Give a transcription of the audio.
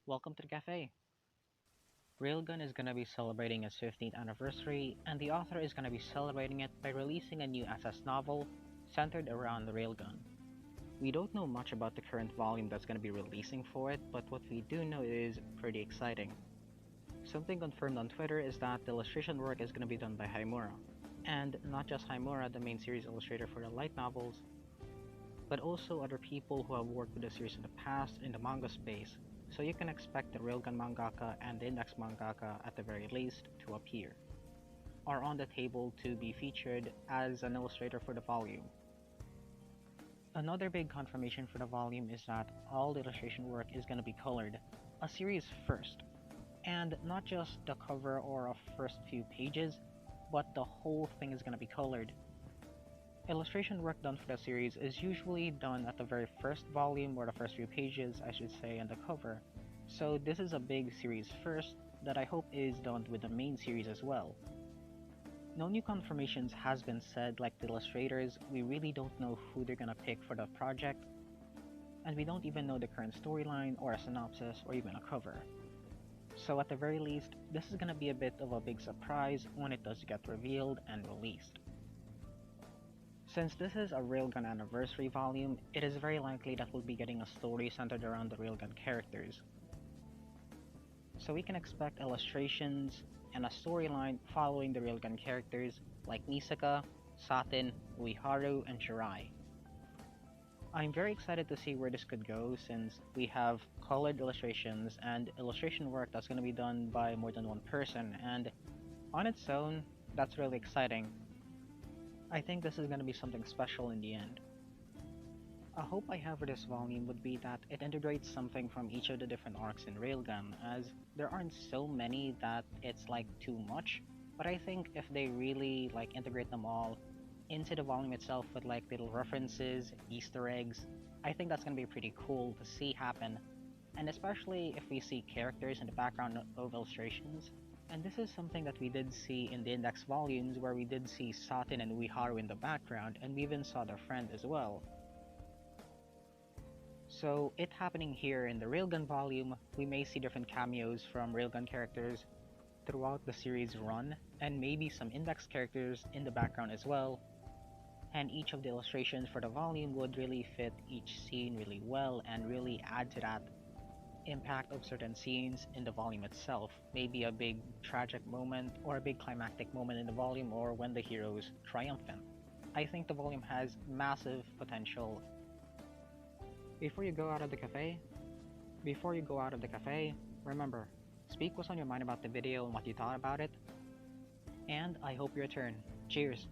Welcome to the cafe. Railgun is going to be celebrating its 15th anniversary, and the author is going to be celebrating it by releasing a new SS novel centered around the Railgun. We don't know much about the current volume that's going to be releasing for it, but what we do know is pretty exciting. Something confirmed on Twitter is that the illustration work is going to be done by Haimura. And not just Haimura, the main series illustrator for the light novels, but also other people who have worked with the series in the past in the manga space, so you can expect the Railgun mangaka and the Index mangaka at the very least to appear, are on the table to be featured as an illustrator for the volume. Another big confirmation for the volume is that all the illustration work is going to be colored, a series first, and not just the cover or a first few pages, but the whole thing is going to be colored. Illustration work done for the series is usually done at the very first volume or the first few pages, I should say, and the cover. So this is a big series first that I hope is done with the main series as well. No new confirmations has been said, like the illustrators. We really don't know who they're gonna pick for the project, and we don't even know the current storyline or a synopsis or even a cover. So at the very least, this is gonna be a bit of a big surprise when it does get revealed and released. Since this is a Railgun anniversary volume, it is very likely that we'll be getting a story centered around the Railgun characters. So we can expect illustrations and a storyline following the Railgun characters like Misaka, Satin, Uiharu, and Shirai. I'm very excited to see where this could go since we have colored illustrations and illustration work that's going to be done by more than one person, and on its own, that's really exciting. I think this is going to be something special in the end. A hope I have for this volume would be that it integrates something from each of the different arcs in Railgun, as there aren't so many that it's like too much, but I think if they really integrate them all into the volume itself with like little references, Easter eggs, I think that's going to be pretty cool to see happen, and especially if we see characters in the background of illustrations. And this is something that we did see in the Index volumes, where we did see Satin and Uiharu in the background, and we even saw their friend as well. So it happening here in the Railgun volume, we may see different cameos from Railgun characters throughout the series run, and maybe some Index characters in the background as well. And each of the illustrations for the volume would really fit each scene really well and really add to that impact of certain scenes in the volume itself. Maybe a big tragic moment or a big climactic moment in the volume, or when the hero's triumphant. I think the volume has massive potential. Before you go out of the cafe, remember, speak what's on your mind about the video and what you thought about it, and I hope you return. Cheers!